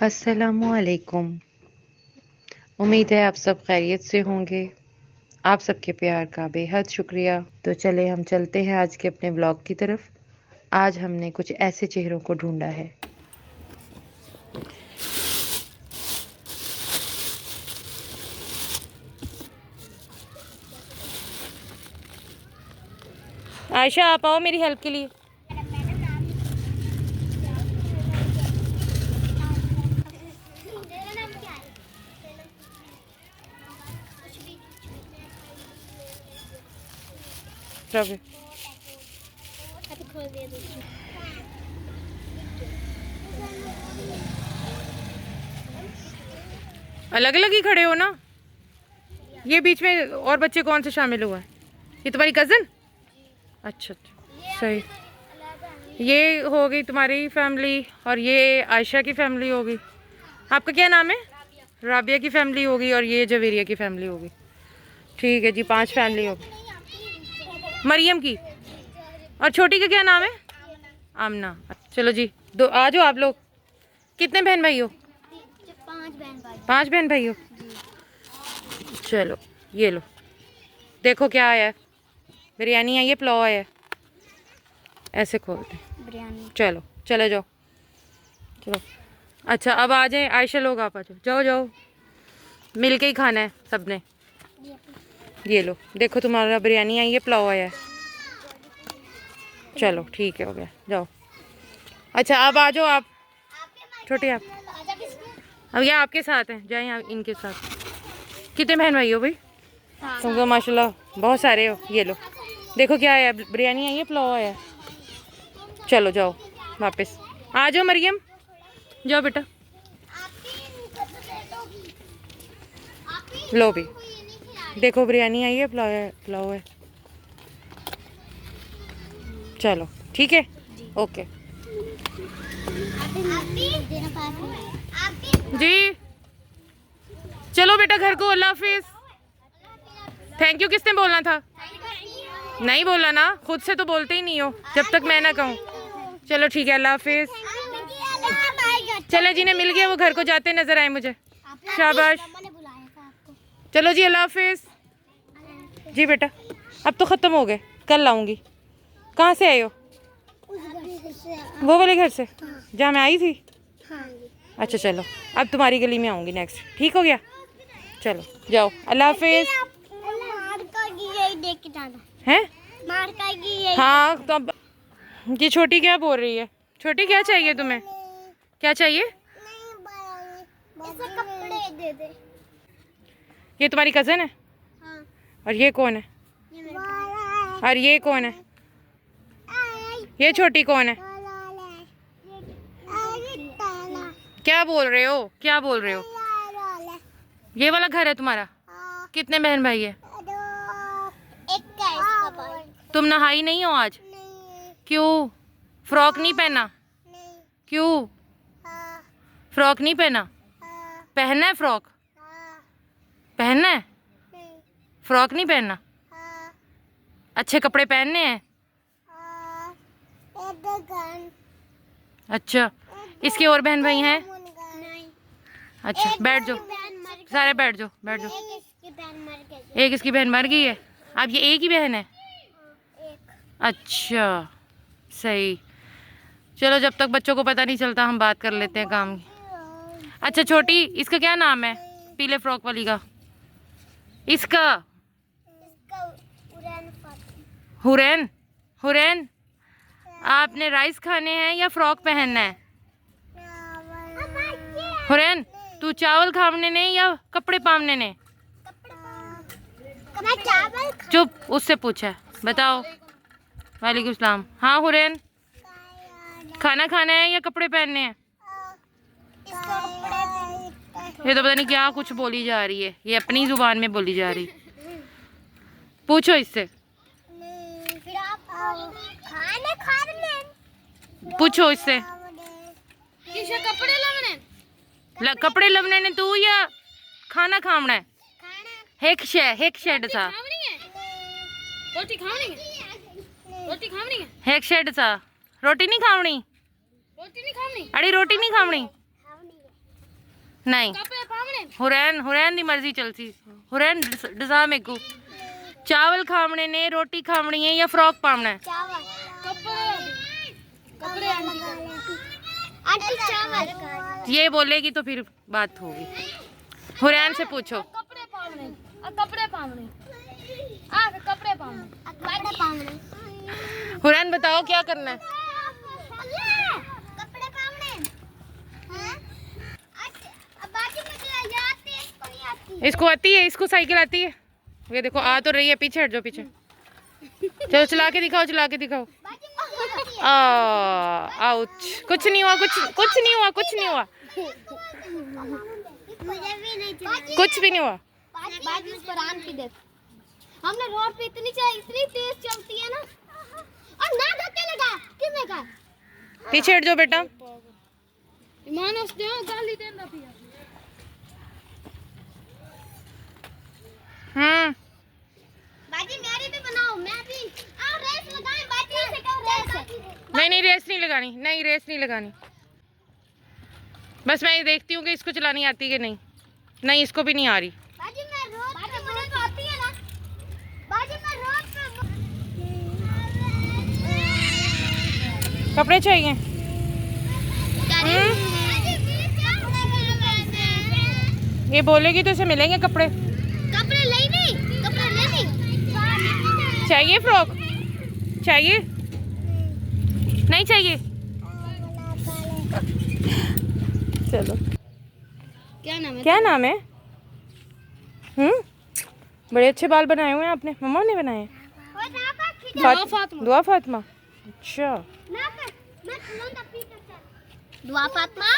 अस्सलामुअलैकुम। उम्मीद है आप सब खैरियत से होंगे। आप सबके प्यार का बेहद शुक्रिया। तो चले हम चलते हैं आज के अपने व्लॉग की तरफ। आज हमने कुछ ऐसे चेहरों को ढूंढा है। आयशा आप आओ मेरी हेल्प के लिए। अलग अलग ही खड़े हो ना। ये बीच में और बच्चे कौन से शामिल हुआ है? ये तुम्हारी कज़न? अच्छा सही। ये हो गई तुम्हारी फैमिली और ये आयशा की फैमिली होगी। आपका क्या नाम है? राबिया की फैमिली होगी और ये जवेरिया की फैमिली होगी। ठीक है जी, 5 फैमिली होगी। मरियम की और छोटी का क्या नाम है? आमना। चलो जी, दो आ जाओ आप लोग। कितने बहन भाई हो? 5 बहन भाई हो। चलो ये लो, देखो क्या आया है। बिरयानी आई है, पुलाव आया है। ऐसे खोलते हैं बिरयानी। चलो चले जाओ। चलो अच्छा अब आ जाए आयशा, लोग आप आ जाओ। जाओ जाओ, मिल के ही खाना है सबने। ये लो देखो, तुम्हारा बिरयानी आई है, पुलाव आया है। चलो ठीक है, हो गया, जाओ। अच्छा अब आ जाओ आप, छोटे आप। अब ये आपके साथ हैं, जाए आप इनके साथ। कितने बहन भाई हो भाई? तुम तो माशाल्लाह बहुत सारे हो। ये लो देखो क्या आया, बिरयानी आई है, पुलाव आया है। चलो जाओ वापस। आ जाओ मरियम, जाओ बेटा। लो भी देखो, बिरयानी आई है, पुलाव है। चलो ठीक है, ओके जी। चलो बेटा घर को, अल्लाह हाफिज। थैंक यू किसने बोलना था? नहीं बोला ना, खुद से तो बोलते ही नहीं हो जब तक मैं ना कहूँ। चलो ठीक है, अल्लाह हाफिज। चले जिन्हें मिल गया वो घर को जाते नजर आए मुझे। शाबाश। चलो जी, अल्लाह हाफिज जी। बेटा अब तो ख़त्म हो गए, कल लाऊंगी। कहाँ से आए हो? वो वाले घर से जहाँ मैं आई थी। अच्छा चलो, अब तुम्हारी गली में आऊँगी नेक्स्ट। ठीक हो गया, चलो जाओ, अल्लाह हाफिज। हैं? हाँ तो अब ये छोटी क्या बोल रही है? छोटी क्या चाहिए तुम्हें? क्या चाहिए? कपड़े दे दे। ये तुम्हारी कज़न है? हाँ। और ये कौन है? और ये कौन है? ये छोटी कौन है? क्या बोल रहे हो, क्या बोल रहे हो? ये वाला घर है तुम्हारा? कितने बहन भाई है? एक का इसका भाई। तुम नहाई नहीं हो आज? क्यों? फ्रॉक नहीं पहना? क्यों फ्रॉक नहीं पहना? पहनना है फ्रॉक? पहनना है? फ्रॉक नहीं पहनना? अच्छे कपड़े पहनने हैं। अच्छा, इसके और बहन भाई हैं? अच्छा बैठ जाओ, सारे बैठ जाओ, बैठ जाओ। एक इसकी बहन मर गई है। अब ये एक ही बहन है? अच्छा सही। चलो जब तक बच्चों को पता नहीं चलता हम बात कर लेते हैं काम की। अच्छा छोटी, इसका क्या नाम है पीले फ्रॉक वाली का? इसका हुरैन। हुरैन, आपने राइस खाने हैं या फ्रॉक पहनना है? हुरैन, तू चावल खाने ने या कपड़े पामने ने? चुप, उससे पूछा, बताओ। वालेकुम सलाम। हाँ हुरैन, खाना खाना है या कपड़े पहनने हैं? ये तो पता नहीं क्या कुछ बोली जा रही है, ये अपनी जुबान में बोली जा रही। पूछो इससे, पूछो इससे। कपड़े लवने ने तू या खाना खावना है? हेक शेड सा रोटी खावनी है। हेक शेड सा रोटी नहीं खावनी? अड़ी रोटी नहीं खावनी? नहीं हुरैन हुरैन दी मर्जी चलती हुरैन डिजा मेरे को चावल खावने ने रोटी खावनी है या फ्रॉक पावना है चावल कपड़े आंटी चावल ये बोलेगी तो फिर बात होगी हुरैन से पूछो कपड़े पावने कपड़े पावने कपड़े पावने हुरैन बताओ क्या करना है कपड़े पावने हैं अच्छा अब बाकी मुझे याद है इसको नहीं आती इसको आती है इसको साइकिल आती है ये देखो आ तो रही है पीछे हट जाओ पीछे चलो चला के दिखाओ बाकी मुझे आती है आउच कुछ नहीं हुआ कुछ नहीं हुआ मुझे भी नहीं चलती कुछ भी नहीं हुआ बाकी इस पर आन की देख हमने रोड पे इतनी तेज चलती है ना और ना धक्के लगा किसने कहा पीछे हट जाओ बेटा मानस दे गाली देना पिया बाजी मेरी भी बनाओ मैं भी आओ रेस लगाएं बाजी से कहो रेस नहीं रेस नहीं लगानी बस मैं ये देखती हूँ कि इसको चलानी आती है कि नहीं इसको भी नहीं आ रही बाजी मैं रोड बाजी मुझे तो आती है ना बाजी मैं रोड पे कपड़े चाहिए ये बोलेगी तो इसे मिलेंगे कपड़े कपड़े लेनी चाहिए फ्रॉक चाहिए नहीं चाहिए चलो क्या नाम है बड़े अच्छे बाल बनाए हुए हैं आपने मम्मा ने बनाए दुआ फातिमा अच्छा दुआ फातिमा